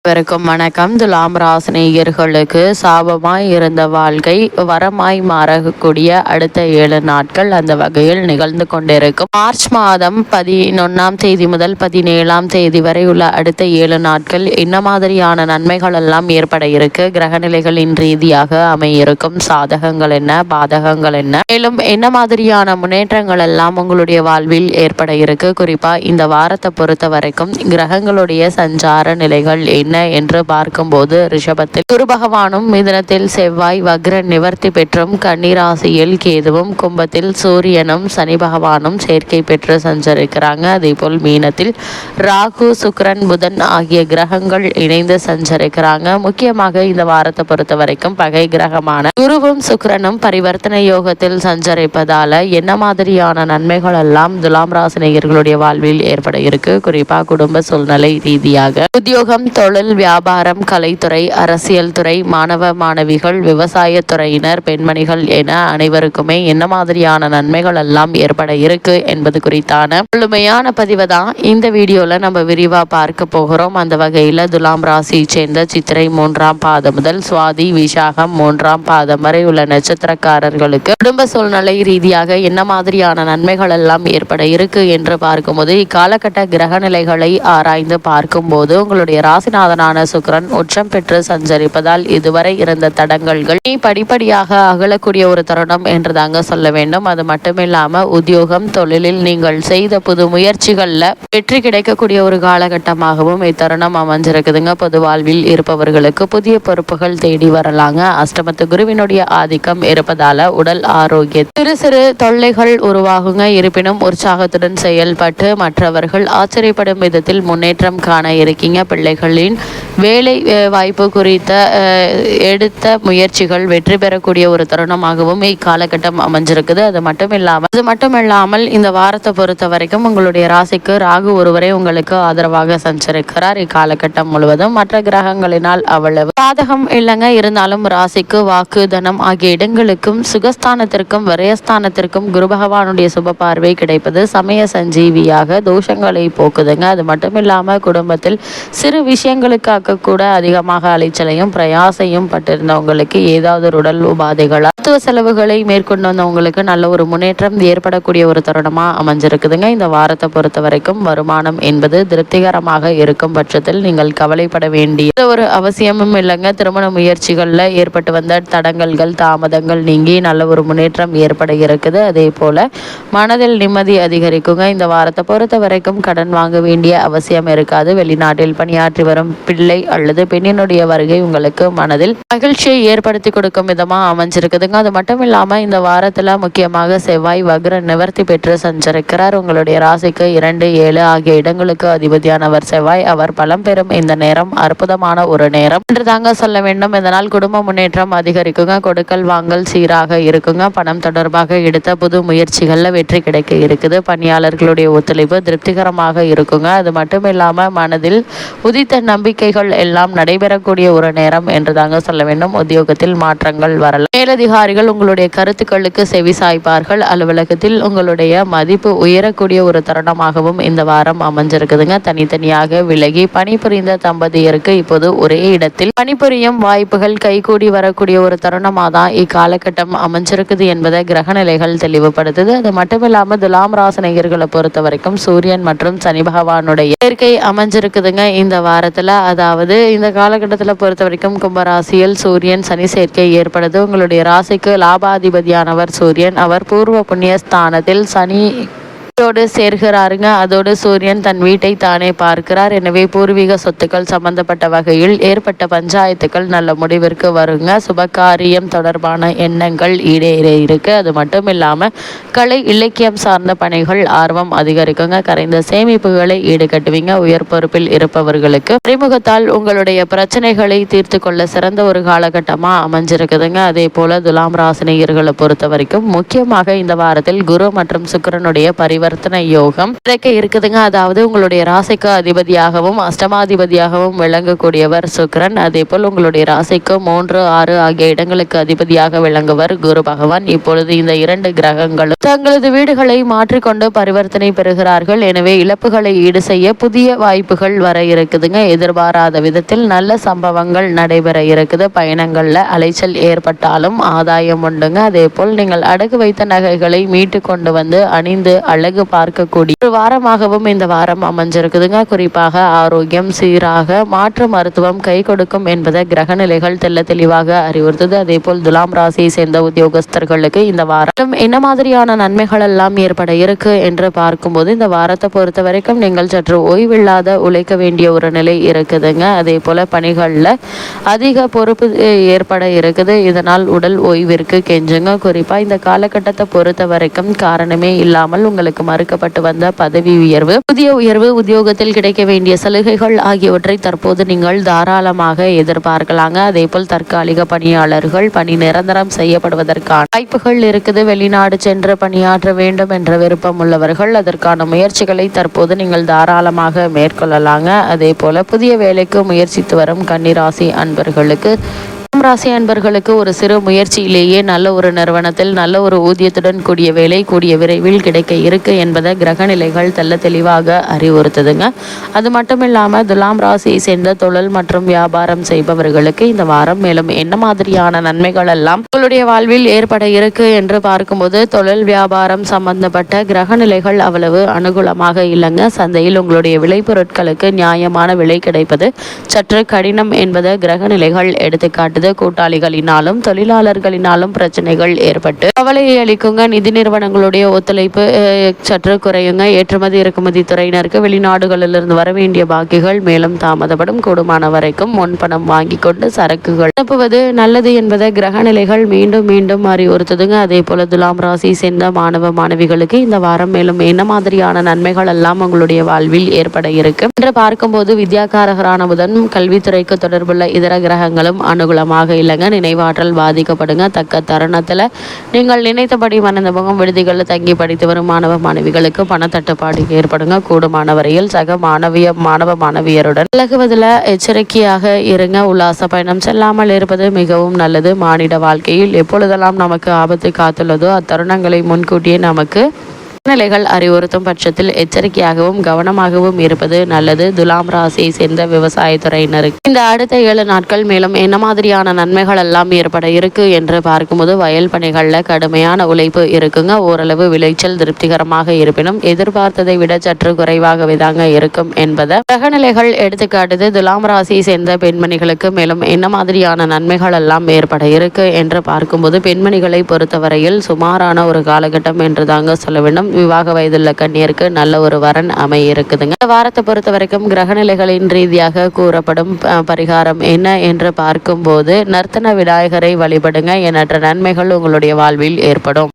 அனைவருக்கும் வணக்கம். துலாம் ராசினியர்களுக்கு சாபமாய் இருந்த வாழ்க்கை வரமாய் மாறக்கூடிய அடுத்த 7 நாட்கள் அந்த வகையில் நிகழ்ந்து கொண்டிருக்கும். மார்ச் மாதம் 11ஆம் தேதி முதல் 17ஆம் தேதி வரை உள்ள அடுத்த 7 நாட்கள் என்ன மாதிரியான நன்மைகள் எல்லாம் ஏற்பட இருக்கு, கிரகநிலைகளின் ரீதியாக அமையிருக்கும் சாதகங்கள் என்ன, பாதகங்கள் என்ன, மேலும் என்ன மாதிரியான முன்னேற்றங்கள் எல்லாம் உங்களுடைய வாழ்வில் ஏற்பட இருக்கு, குறிப்பா இந்த வாரத்தை பொறுத்த வரைக்கும் கிரகங்களுடைய சஞ்சார நிலைகள் என்ன என்று பார்க்கும்போது, ரிஷபத்தில் குரு பகவானும், மிதுனத்தில் செவ்வாய் வக்ர நிவர்த்தி பெற்றும், கன்னிராசியில் கேதுவும், கும்பத்தில் சூரியனும் சனி பகவானும் சேர்க்கை பெற்று சஞ்சரிக்கிறாங்க. அதே போல் மீனத்தில் ராகு சுக்கிரன் புதன் ஆகிய கிரகங்கள் இணைந்து சஞ்சரிக்கிறாங்க. முக்கியமாக இந்த வாரத்தை பொறுத்த வரைக்கும் பகை கிரகமான குருவும் சுக்கிரனும் பரிவர்த்தனை யோகத்தில் சஞ்சரிப்பதால என்ன மாதிரியான நன்மைகள் எல்லாம் துலாம் ராசினியர்களுடைய வாழ்வில் ஏற்பட இருக்கு, குறிப்பா குடும்ப சூழ்நிலை ரீதியாக, உத்தியோகம், தொழில், வியாபாரம், கலைத்துறை, அரசியல் துறை, மாணவ மாணவிகள், விவசாய துறையினர், பெண்மணிகள் என அனைவருக்குமே என்ன மாதிரியான நன்மைகள் எல்லாம் ஏற்பட இருக்கு என்பது குறித்தான முழுமையான பதிவை தான் இந்த வீடியோல நம்ம விரிவா பார்க்க போகிறோம். அந்த வகையில துலாம் ராசியை சேர்ந்த சித்திரை 3ஆம் பாதம் முதல் சுவாதி விசாகம் 3ஆம் பாதம் வரை உள்ள நட்சத்திரக்காரர்களுக்கு குடும்ப சூழ்நிலை ரீதியாக என்ன மாதிரியான நன்மைகள் எல்லாம் ஏற்பட இருக்கு என்று பார்க்கும்போது, இக்காலகட்ட கிரக நிலைகளை ஆராய்ந்து பார்க்கும்போது உங்களுடைய ராசிநாதனான சுக்கிரன் உச்சம் பெற்று சஞ்சரிப்பதால் இதுவரை இருந்த தடங்கல்கள் படிப்படியாக அகலக்கூடிய ஒரு தருணம் என்று தாங்க சொல்ல வேண்டும். அது மட்டுமில்லாம உத்தியோகம், தொழிலில் நீங்கள் செய்த புது முயற்சிகள்ல வெற்றி கிடைக்கக்கூடிய ஒரு காலகட்டமாகவும் இத்தருணம் அமைஞ்சிருக்குதுங்க. பொது வாழ்வில் இருப்பவர்களுக்கு புதிய பொறுப்புகள் தேடி வரலாங்க. அஷ்டமத்து குருவினுடைய ஆதிக்கம் இருப்பதால உடல் ஆரோக்கிய சிறு சிறு தொல்லைகள் உருவாகுங்க. இருப்பினும் உற்சாகத்துடன் செயல்பட்டு மற்றவர்கள் ஆச்சரியப்படும் விதத்தில் முன்னேற்றம் காண இருக்கீங்க. பிள்ளைகளின் வேலை வாய்ப்பு குறித்த எடுத்த முயற்சிகள் வெற்றி பெறக்கூடிய ஒரு தருணமாகவும் இக்காலகட்டம் அமைஞ்சிருக்குது. அது மட்டுமில்லாமல் இந்த வாரத்தை பொறுத்த வரைக்கும் உங்களுடைய ராசிக்கு ராகு ஒருவரை உங்களுக்கு ஆதரவாக சஞ்சரிக்கிறார். இக்காலகட்டம் முழுவதும் மற்ற கிரகங்களினால் அவ்வளவு சாதகம் இல்லைங்க. இருந்தாலும் ராசிக்கு வாக்கு, தனம் ஆகிய இடங்களுக்கும் சுகஸ்தானத்திற்கும் விரயஸ்தானத்திற்கும் குரு பகவானுடைய சுப பார்வை கிடைப்பது சமய சஞ்சீவியாக தோஷங்களை போக்குதுங்க. அது மட்டுமில்லாம குடும்பத்தில் சிறு விஷயங்களுக்காக கூட அதிகமாக அலைச்சலையும் பிரயாசையும் பட்டிருந்தவங்களுக்கு ஏதாவது ஒரு உடல் உபாதைகள், மருத்துவ செலவுகளை மேற்கொண்டு வந்தவங்களுக்கு நல்ல ஒரு முன்னேற்றம் ஏற்படக்கூடிய ஒரு தருணமா அமைஞ்சிருக்குதுங்க. இந்த வாரத்தை பொறுத்த வரைக்கும் வருமானம் என்பது திருப்திகரமாக இருக்கும் பட்சத்தில் நீங்கள் கவலைப்பட வேண்டிய ஒரு அவசியமும் இல்லைங்க. திருமண முயற்சிகள்ல ஏற்பட்டு வந்த தடங்கல்கள், தாமதங்கள் நீங்கி நல்ல ஒரு முன்னேற்றம் ஏற்பட இருக்குது. அதே போல மனதில் நிம்மதி அதிகரிக்குங்க. இந்த வாரத்தை பொறுத்த வரைக்கும் கடன் வாங்க வேண்டிய அவசியம் இருக்காது. வெளிநாட்டில் பணியாற்றி வரும் பிள்ளை அல்லது பெண்ணினுடைய வருகை உங்களுக்கு மனதில் மகிழ்ச்சியை ஏற்படுத்தி கொடுக்கும் விதமா அமைஞ்சிருக்குதுங்க. அது மட்டும் இல்லாம இந்த வாரத்துல முக்கியமாக செவ்வாய் வக்ர நிவர்த்தி பெற்று சஞ்சரிக்கிறார். உங்களுடைய ராசிக்கு 2, 7 ஆகிய இடங்களுக்கு அதிபதியானவர் செவ்வாய். அவர் பலம் பெறும் இந்த நேரம் அற்புதமான ஒரு நேரம் என்று தாங்க சொல்ல வேண்டும். இதனால் குடும்ப முன்னேற்றம் அதிகரிக்குங்க. கொடுக்கல் வாங்கல் சீராக இருக்குங்க. பணம் தொடர்பாக எடுத்த புது முயற்சிகள்ல வெற்றி கிடைக்க இருக்குது. பணியாளர்களுடைய ஒத்துழைப்பு திருப்திகரமாக இருக்குங்க. அது மட்டும் இல்லாம மனதில் உதித்த நம்பிக்கைகள் எல்லாம் நடைபெறக்கூடிய ஒரு நேரம் என்று தாங்க சொல்ல வேண்டும். உத்தியோகத்தில் மாற்றங்கள் வரலாம். மேலதிகாரிகள் உங்களுடைய கருத்துக்களுக்கு செவி சாய்ப்பார்கள். அலுவலகத்தில் உங்களுடைய மதிப்பு உயரக்கூடிய ஒரு தருணமாகவும் இந்த வாரம் அமைஞ்சிருக்குதுங்க. தனித்தனியாக விலகி பணிபுரிந்த தம்பதியருக்கு இப்போது ஒரே இடத்தில் பணிபுரியும் வாய்ப்புகள் கைகூடி வரக்கூடிய ஒரு தருணமாக தான் இக்காலகட்டம் அமைஞ்சிருக்குது என்பதை கிரகநிலைகள் தெளிவுபடுத்துது. அது மட்டுமில்லாம துலாம் ராசினியர்களை பொறுத்த வரைக்கும் சூரியன் மற்றும் சனி பகவானுடைய சேர்க்கை அமைஞ்சிருக்குதுங்க இந்த வாரத்துல. அதாவது இந்த காலகட்டத்தில் பொறுத்த வரைக்கும் கும்பராசியில் சூரியன் சனி சேர்க்கை ஏற்படுது. உங்களுடைய ராசிக்கு லாபாதிபதியானவர் சூரியன். அவர் பூர்வ புண்ணிய ஸ்தானத்தில் சனி சேர்கிறாருங்க. அதோடு சூரியன் தன் வீட்டை தானே பார்க்கிறார். எனவே பூர்வீக சொத்துக்கள் சம்பந்தப்பட்ட வகையில் ஏற்பட்ட பஞ்சாயத்துக்கள் நல்ல முடிவிற்கு வருங்க. சுபகாரியம் தொடர்பான எண்ணங்கள் ஈடேற இருக்கு. அது மட்டும் இல்லாம கலை இலக்கியம் சார்ந்த பணிகள் ஆர்வம் அதிகரிக்குங்க. கரைந்த சேமிப்புகளை ஈடுகட்டுவீங்க. உயர் பொறுப்பில் இருப்பவர்களுக்கு அறிமுகத்தால் உங்களுடைய பிரச்சனைகளை தீர்த்து கொள்ள சிறந்த ஒரு காலகட்டமா அமைஞ்சிருக்குதுங்க. அதே போல துலாம் ராசினியர்களை பொறுத்த வரைக்கும் முக்கியமாக இந்த வாரத்தில் குரு மற்றும் சுக்கிரனுடைய பரிவர்த்தனை பரிவர்த்தனை யோகம் கிடைக்க இருக்குதுங்க. அதாவது உங்களுடைய ராசிக்கு அதிபதியாகவும் அஷ்டமாதிபதியாகவும் விளங்கக்கூடியவர் சுக்கிரன். அதே போல் உங்களுடைய ராசிக்கு 3, 6 ஆகிய இடங்களுக்கு அதிபதியாக விளங்குவர் குரு பகவான். இப்பொழுது இந்த 2 கிரகங்களும் தங்களது வீடுகளை மாற்றிக்கொண்டு பரிவர்த்தனை பெறுகிறார்கள். எனவே இழப்புகளை ஈடு செய்ய புதிய வாய்ப்புகள் வர இருக்குதுங்க. எதிர்பாராத விதத்தில் நல்ல சம்பவங்கள் நடைபெற இருக்குது. பயணங்கள்ல அலைச்சல் ஏற்பட்டாலும் ஆதாயம் உண்டுங்க. அதே போல் நீங்கள் அடகு வைத்த நகைகளை மீட்டு கொண்டு வந்து அணிந்து அழகு பார்க்கக்கூடிய ஒரு வாரமாகவும் இந்த வாரம் அமைஞ்சிருக்குதுங்க. குறிப்பாக ஆரோக்கியம் சீராக மாற்று மருத்துவம் கை கொடுக்கும் என்பதை கிரக நிலைகள் தெளிவாக அறிவுறுத்துது. அதே போல் துலாம் ராசியை சேர்ந்த உத்தியோகஸ்தர்களுக்கு இந்த வாரம் என்ன மாதிரியான நன்மைகள் எல்லாம் ஏற்பட இருக்கு என்று பார்க்கும்போது இந்த வாரத்தை பொறுத்த வரைக்கும் நீங்கள் சற்று ஓய்வில்லாத உழைக்க வேண்டிய ஒரு நிலை இருக்குதுங்க. அதே போல பணிகள்ல அதிக பொறுப்பு ஏற்பட இருக்குது. இதனால் உடல் ஓய்விற்கு கெஞ்சுங்க. குறிப்பா இந்த காலகட்டத்தை பொறுத்த வரைக்கும் காரணமே இல்லாமல் உங்களுக்கு மறுக்கப்பட்டு வந்த பதவி உயர்வு, புதிய உயர்வு, உத்தியோகத்தில் கிடைக்க வேண்டிய சலுகைகள் ஆகியவற்றை தற்போது நீங்கள் தாராளமாக எதிர்பார்க்கலாங்க. அதே போல் தற்காலிக பணியாளர்கள் பணி நிரந்தரம் செய்யப்படுவதற்கான வாய்ப்புகள் இருக்குது. வெளிநாடு சென்று பணியாற்ற வேண்டும் என்ற விருப்பம் உள்ளவர்கள் அதற்கான முயற்சிகளை தற்போது நீங்கள் தாராளமாக மேற்கொள்ளலாங்க. அதே போல புதிய வேலைக்கு முயற்சித்து வரும் கன்னிராசி அன்பர்களுக்கு ராசி அன்பர்களுக்கு ஒரு சிறு முயற்சியிலேயே நல்ல ஒரு நிறுவனத்தில் நல்ல ஒரு ஊதியத்துடன் கூடிய வேலை கூடிய விரைவில் கிடைக்க இருக்கு என்பதை கிரக நிலைகள் தெளிவாக அறிவுறுத்துதுங்க. அது மட்டும் இல்லாமல் துலாம் ராசியை சேர்ந்த தொழில் மற்றும் வியாபாரம் செய்பவர்களுக்கு இந்த வாரம் மேலும் என்ன மாதிரியான நன்மைகள் எல்லாம் உங்களுடைய வாழ்வில் ஏற்பட இருக்கு என்று பார்க்கும்போது தொழில் வியாபாரம் சம்பந்தப்பட்ட கிரக நிலைகள் அவ்வளவு அனுகூலமாக இல்லைங்க. சந்தையில் உங்களுடைய விளைபொருட்களுக்கு நியாயமான விலை கிடைப்பது சற்று கடினம் என்பதை கிரக நிலைகள் எடுத்துக்காட்டுது. கூட்டாளிகளினாலும் தொழிலாளர்களினாலும் பிரச்சனைகள் ஏற்பட்டு கவலையை அளிக்குங்க. நிதி நிறுவனங்களுடைய ஒத்துழைப்பு சற்று குறையுங்க. ஏற்றுமதி இறக்குமதி துறையினருக்கு வெளிநாடுகளிலிருந்து வர வேண்டிய பாக்கிகள் மேலும் தாமதப்படும். கூடுமான வரைக்கும் முன்பணம் வாங்கி கொண்டு சரக்குகள் அனுப்புவது நல்லது என்பதை கிரக நிலைகள் மீண்டும் அறிவுறுத்துதுங்க. அதே போல துலாம் ராசி சேர்ந்த மாணவ மாணவிகளுக்கு இந்த வாரம் மேலும் என்ன மாதிரியான நன்மைகள் எல்லாம் உங்களுடைய வாழ்வில் ஏற்பட இருக்கு என்று பார்க்கும்போது வித்யாகாரகரான புதன் கல்வித்துறைக்கு தொடர்புள்ள இதர கிரகங்களும் அனுகூலமாக இல்லைங்க. நினைவாற்றல் பாதிக்கப்படுங்க. தக்க தருணத்தில் நீங்கள் நினைத்தபடி மனந்தமுகம் விடுதிகளில் தங்கி படித்து வரும் மாணவ மாணவிகளுக்கு பணத்தட்டுப்பாடு ஏற்படுங்க. கூடுமான வரையில் சக மாணவ மாணவியருடன் விலகுவதில் எச்சரிக்கையாக இருங்க. உல்லாச பயணம் செல்லாமல் இருப்பது மிகவும் நல்லது. மானிட வாழ்க்கையில் எப்பொழுதெல்லாம் நமக்கு ஆபத்து காத்துள்ளதோ அத்தருணங்களை முன்கூட்டியே நமக்கு நிலைகள் அறிவுறுத்தும் பட்சத்தில் எச்சரிக்கையாகவும் கவனமாகவும் இருப்பது நல்லது. துலாம் ராசியை சேர்ந்த விவசாயத்துறையினருக்கு இந்த அடுத்த 7 நாட்கள் மேலும் என்ன மாதிரியான நன்மைகள் எல்லாம் ஏற்பட இருக்கு என்று பார்க்கும்போது வயல் பணிகள்ல கடுமையான உழைப்பு இருக்குங்க. ஓரளவு விளைச்சல் திருப்திகரமாக இருப்பினும் எதிர்பார்த்ததை விட சற்று குறைவாகவே தாங்க இருக்கும் என்பதை கிரகநிலைகள் எடுத்துக்காட்டுது. துலாம் ராசியை சேர்ந்த பெண்மணிகளுக்கு மேலும் என்ன மாதிரியான நன்மைகள் எல்லாம் ஏற்பட இருக்கு என்று பார்க்கும்போது பெண்மணிகளை பொறுத்தவரையில் சுமாரான ஒரு காலகட்டம் என்று தாங்க சொல்ல வேண்டும். விவாக வயதுள்ள கன்னியருக்கு நல்ல ஒரு வரன் அமைய இருக்குதுங்க. இந்த வாரத்தை பொறுத்த வரைக்கும் கிரகநிலைகளின் ரீதியாக கூறப்படும் பரிகாரம் என்ன என்று பார்க்கும்போது நர்த்தன விநாயகரை வழிபடுங்க. எண்ணற்ற நன்மைகள் உங்களுடைய வாழ்வில் ஏற்படும்.